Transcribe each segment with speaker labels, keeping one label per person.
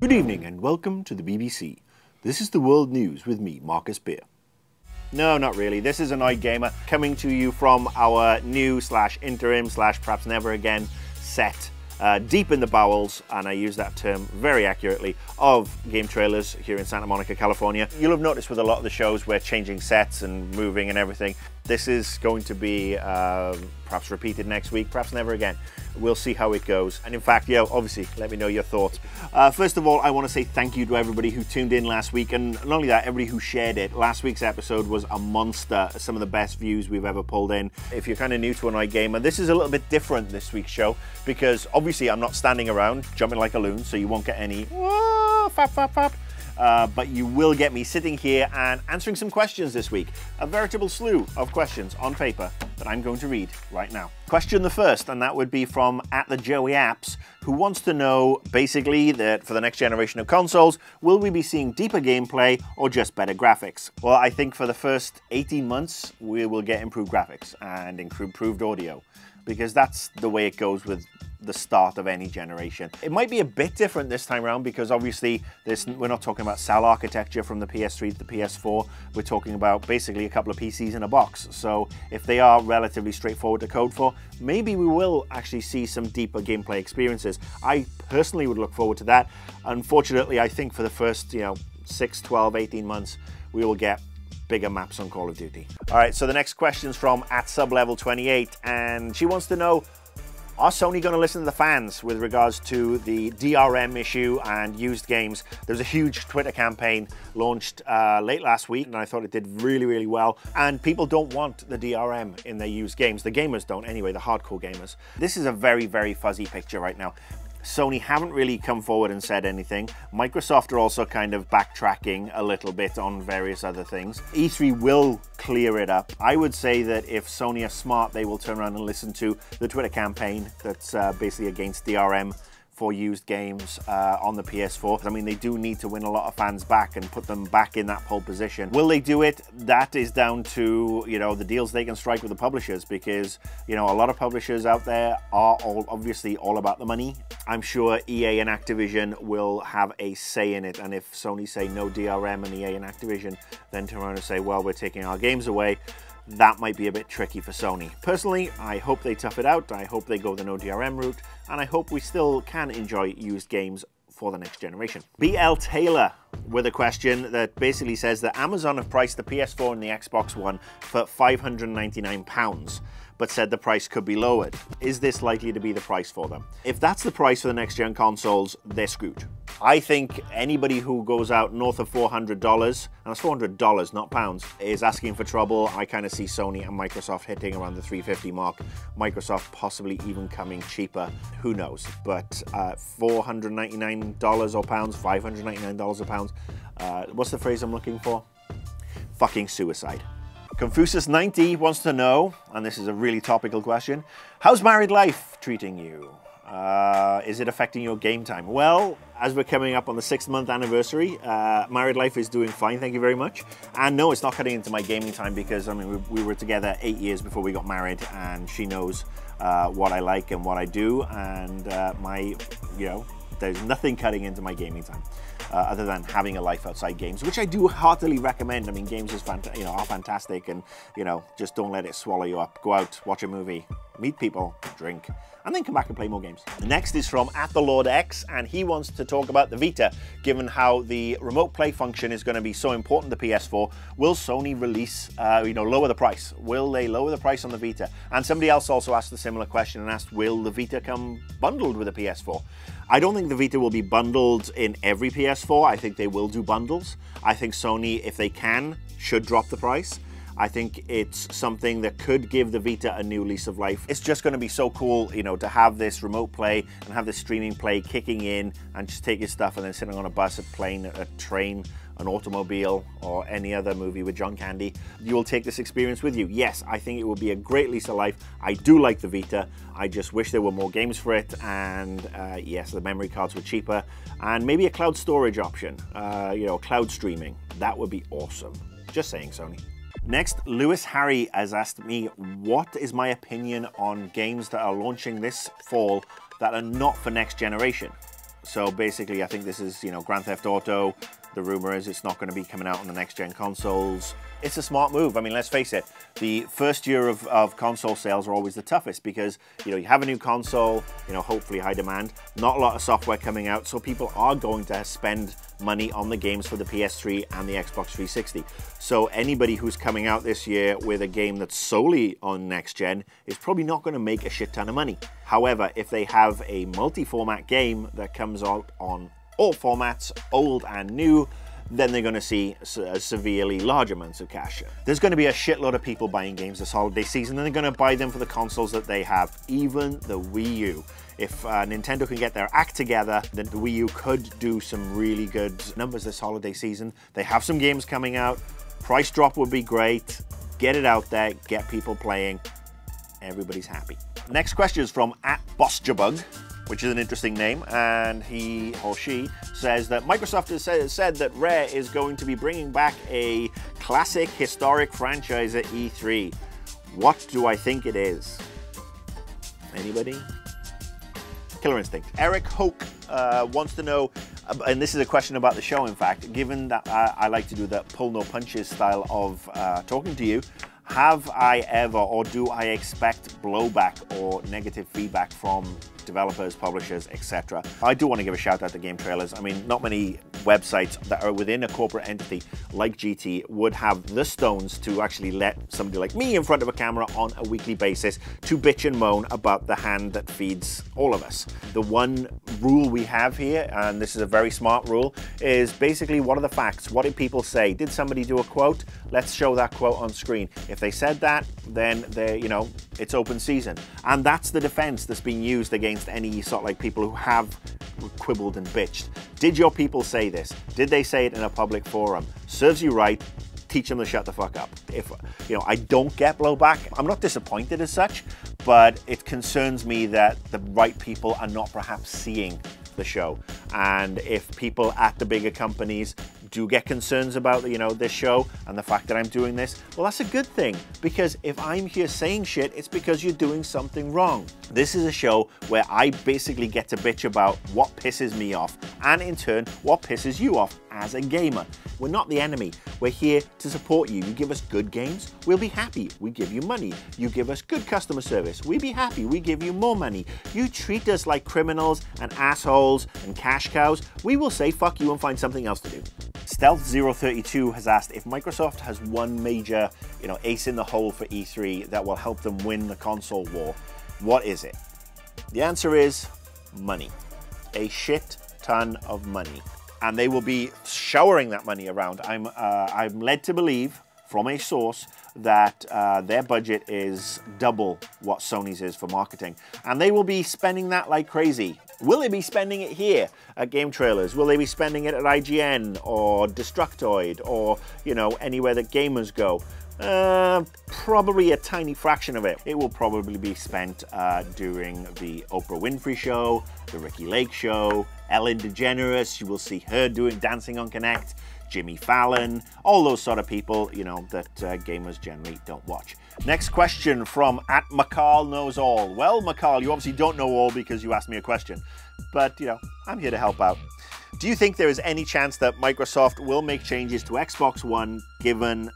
Speaker 1: Good evening and welcome to the BBC. This is the World News with me, Marcus Beer. No, not really. This is Annoyed Gamer coming to you from our new / interim / perhaps never again set deep in the bowels, and I use that term very accurately, of GameTrailers here in Santa Monica, California. You'll have noticed with a lot of the shows we're changing sets and moving and everything. This is going to be perhaps repeated next week, perhaps never again. We'll see how it goes. And in fact, yeah, obviously, let me know your thoughts. First of all, I want to say thank you to everybody who tuned in last week, and not only that, everybody who shared it. Last week's episode was a monster, some of the best views we've ever pulled in. If you're kind of new to Annoyed Gamer, this is a little bit different this week's show, because obviously I'm not standing around jumping like a loon, so you won't get any whoa, fap, fap, fap. But you will get me sitting here and answering some questions this week. A veritable slew of questions on paper that I'm going to read right now. Question the first, and that would be from @TheJoeyApps, who wants to know basically that for the next generation of consoles, will we be seeing deeper gameplay or just better graphics? Well, I think for the first 18 months, we will get improved graphics and improved audio, because that's the way it goes with the start of any generation. It might be a bit different this time around because obviously we're not talking about cell architecture from the PS3 to the PS4. We're talking about basically a couple of PCs in a box. So if they are relatively straightforward to code for, maybe we will actually see some deeper gameplay experiences. I personally would look forward to that. Unfortunately, I think for the first 6, 12, 18 months, we will get bigger maps on Call of Duty. All right, so the next question's from @sublevel28, and she wants to know, are Sony going to listen to the fans with regards to the DRM issue and used games? There was a huge Twitter campaign launched late last week, and I thought it did really, really well. And people don't want the DRM in their used games. The gamers don't anyway, the hardcore gamers. This is a very, very fuzzy picture right now. Sony haven't really come forward and said anything. Microsoft are also kind of backtracking a little bit on various other things. E3 will clear it up. I would say that if Sony are smart, they will turn around and listen to the Twitter campaign that's basically against DRM for used games on the PS4. I mean, they do need to win a lot of fans back and put them back in that pole position. Will they do it? That is down to, the deals they can strike with the publishers, because, a lot of publishers out there are obviously all about the money. I'm sure EA and Activision will have a say in it, and if Sony say no DRM and EA and Activision then turn around and say, well, we're taking our games away, that might be a bit tricky for Sony. Personally, I hope they tough it out. I hope they go the no DRM route, and I hope we still can enjoy used games for the next generation. BL Taylor with a question that basically says that Amazon have priced the PS4 and the Xbox One for £599, but said the price could be lowered. Is this likely to be the price for them? If that's the price for the next gen consoles, they're screwed. I think anybody who goes out north of $400, and that's $400, not pounds, is asking for trouble. I kind of see Sony and Microsoft hitting around the $350 mark. Microsoft possibly even coming cheaper, who knows? But $499 or pounds, $599 or pounds, what's the phrase I'm looking for? Fucking suicide. Confucius90 wants to know, and this is a really topical question, how's married life treating you? Is it affecting your game time? Well, as we're coming up on the 6th-month anniversary, married life is doing fine, thank you very much. And no, it's not cutting into my gaming time because, I mean, we were together 8 years before we got married, and she knows what I like and what I do, and there's nothing cutting into my gaming time. Other than having a life outside games, which I do heartily recommend. I mean, games is are fantastic, and just don't let it swallow you up. Go out, watch a movie, meet people, drink, and then come back and play more games. Next is from @TheLordX, and he wants to talk about the Vita. Given how the remote play function is going to be so important to PS4, will Sony release, lower the price? Will they lower the price on the Vita? And somebody else also asked a similar question and asked, will the Vita come bundled with a PS4? I don't think the Vita will be bundled in every PS4. I think they will do bundles. I think Sony, if they can, should drop the price. I think it's something that could give the Vita a new lease of life. It's just going to be so cool, to have this remote play and have this streaming play kicking in and just take your stuff and then sitting on a bus, a plane, a train, an automobile, or any other movie with John Candy. You will take this experience with you. Yes, I think it will be a great lease of life. I do like the Vita. I just wish there were more games for it, and yes, the memory cards were cheaper, and maybe a cloud storage option, cloud streaming. That would be awesome. Just saying, Sony. Next, Lewis Harry has asked me, what is my opinion on games that are launching this fall that are not for next generation? So basically, I think this is, you know, Grand Theft Auto. The rumor is it's not going to be coming out on the next-gen consoles. It's a smart move. I mean, let's face it, the first year of console sales are always the toughest because, you know, you have a new console, you know, hopefully high demand, not a lot of software coming out, so people are going to spend money on the games for the PS3 and the Xbox 360. So anybody who's coming out this year with a game that's solely on next-gen is probably not going to make a shit ton of money. However, if they have a multi-format game that comes out on all formats, old and new, then they're going to see severely large amounts of cash. There's going to be a shitload of people buying games this holiday season, and they're going to buy them for the consoles that they have, even the Wii U. If Nintendo can get their act together, then the Wii U could do some really good numbers this holiday season. They have some games coming out. Price drop would be great. Get it out there, get people playing. Everybody's happy. Next question is from @BossJabug, which is an interesting name, and he or she says that Microsoft has said that Rare is going to be bringing back a classic historic franchise at E3. What do I think it is? Anybody? Killer Instinct. Eric Hoke wants to know, and this is a question about the show, in fact, given that I like to do the pull no punches style of talking to you, have I ever, or do I expect blowback or negative feedback from developers, publishers, etc.? I do want to give a shout out to GameTrailers. I mean, not many websites that are within a corporate entity like GT would have the stones to actually let somebody like me in front of a camera on a weekly basis to bitch and moan about the hand that feeds all of us. The one rule we have here, and this is a very smart rule, is basically what are the facts? What did people say? Did somebody do a quote? Let's show that quote on screen. If they said that, then you know, it's open season. And that's the defense that's being used against any sort of like people who have quibbled and bitched. Did your people say this? Did they say it in a public forum? Serves you right. Teach them to shut the fuck up. If, you know, I don't get blowback, I'm not disappointed as such, but it concerns me that the right people are not perhaps seeing the show. And if people at the bigger companies do get concerns about, you know, this show and the fact that I'm doing this, well, that's a good thing, because if I'm here saying shit, it's because you're doing something wrong. This is a show where I basically get to bitch about what pisses me off, and in turn, what pisses you off as a gamer. We're not the enemy. We're here to support you. You give us good games, we'll be happy. We give you money. You give us good customer service, we'll be happy. We give you more money. You treat us like criminals and assholes and cash cows, we will say fuck you and find something else to do. Stealth032 has asked if Microsoft has one major, you know, ace in the hole for E3 that will help them win the console war. What is it? The answer is money. A shit ton of money. And they will be showering that money around. I'm led to believe from a source that their budget is double what Sony's is for marketing. And they will be spending that like crazy. Will they be spending it here at GameTrailers? Will they be spending it at IGN or Destructoid or, you know, anywhere that gamers go? Probably a tiny fraction of it. It will probably be spent during the Oprah Winfrey show, the Ricky Lake show, Ellen DeGeneres. You will see her doing Dancing on Connect, Jimmy Fallon, all those sort of people, you know, that gamers generally don't watch. Next question from @McCall-knows-all. Well, McCall, you obviously don't know all because you asked me a question, but, you know, I'm here to help out. Do you think there is any chance that Microsoft will make changes to Xbox One given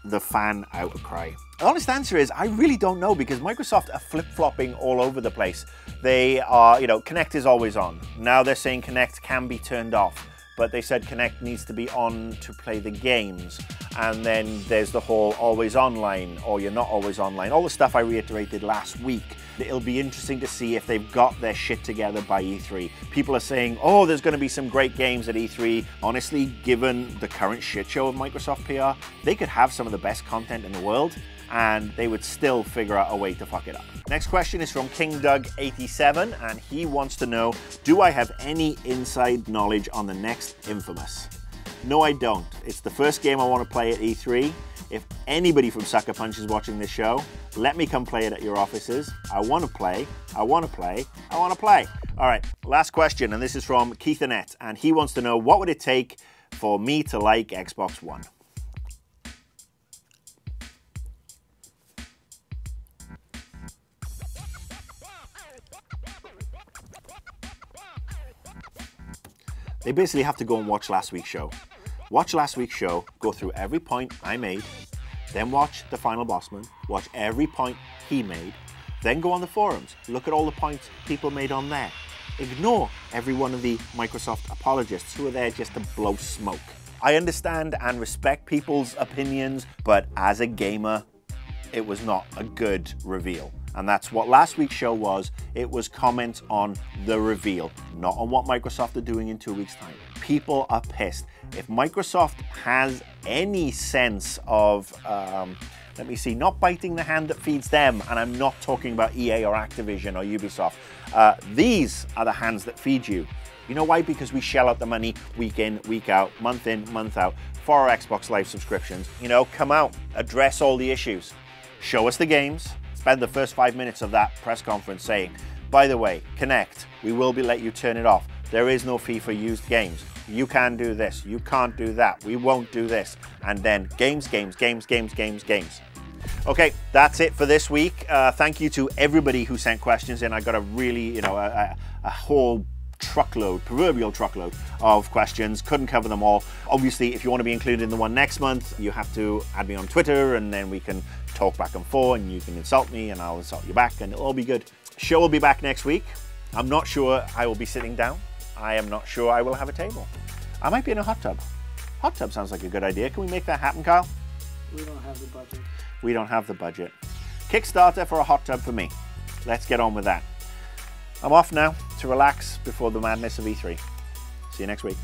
Speaker 1: the fan outcry? The honest answer is I really don't know, because Microsoft are flip-flopping all over the place. They are, you know, Kinect is always on. Now they're saying Kinect can be turned off, but they said Kinect needs to be on to play the games. And then there's the whole always online or you're not always online, all the stuff I reiterated last week. It'll be interesting to see if they've got their shit together by E3. People are saying, oh, there's going to be some great games at E3. Honestly, given the current shit show of Microsoft PR, they could have some of the best content in the world and they would still figure out a way to fuck it up. Next question is from KingDoug87, and he wants to know, do I have any inside knowledge on the next Infamous? No, I don't. It's the first game I want to play at E3. If anybody from Sucker Punch is watching this show, let me come play it at your offices. I want to play, I want to play, I want to play. All right, last question, and this is from Keith Annette, and he wants to know, what would it take for me to like Xbox One? They basically have to go and watch last week's show. Watch last week's show, go through every point I made, then watch the final bossman, watch every point he made, then go on the forums, look at all the points people made on there. Ignore every one of the Microsoft apologists who are there just to blow smoke. I understand and respect people's opinions, but as a gamer, it was not a good reveal. And that's what last week's show was. It was comments on the reveal, not on what Microsoft are doing in 2 weeks' time. People are pissed. If Microsoft has any sense of, let me see, not biting the hand that feeds them, and I'm not talking about EA or Activision or Ubisoft, these are the hands that feed you. You know why? Because we shell out the money week in, week out, month in, month out for our Xbox Live subscriptions. You know, come out, address all the issues, show us the games, spend the first 5 minutes of that press conference saying, by the way, Connect, we will let you turn it off. There is no fee for used games. You can do this, you can't do that, we won't do this. And then games, games, games, games, games, games. Okay, that's it for this week. Thank you to everybody who sent questions in. I got a really, a whole truckload, proverbial truckload of questions. Couldn't cover them all. Obviously, if you want to be included in the one next month, you have to add me on Twitter, and then we can talk back and forth, and you can insult me and I'll insult you back, and it'll all be good. Show will be back next week. I'm not sure I will be sitting down. I am not sure I will have a table. I might be in a hot tub. Hot tub sounds like a good idea. Can we make that happen, Kyle?
Speaker 2: We don't have the budget.
Speaker 1: We don't have the budget. Kickstarter for a hot tub for me. Let's get on with that. I'm off now to relax before the madness of E3. See you next week.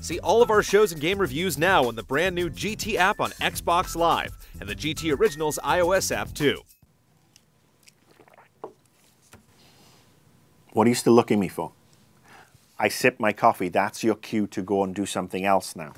Speaker 3: See all of our shows and game reviews now on the brand new GT app on Xbox Live and the GT Originals iOS app too.
Speaker 1: What are you still looking at me for? I sip my coffee. That's your cue to go and do something else now.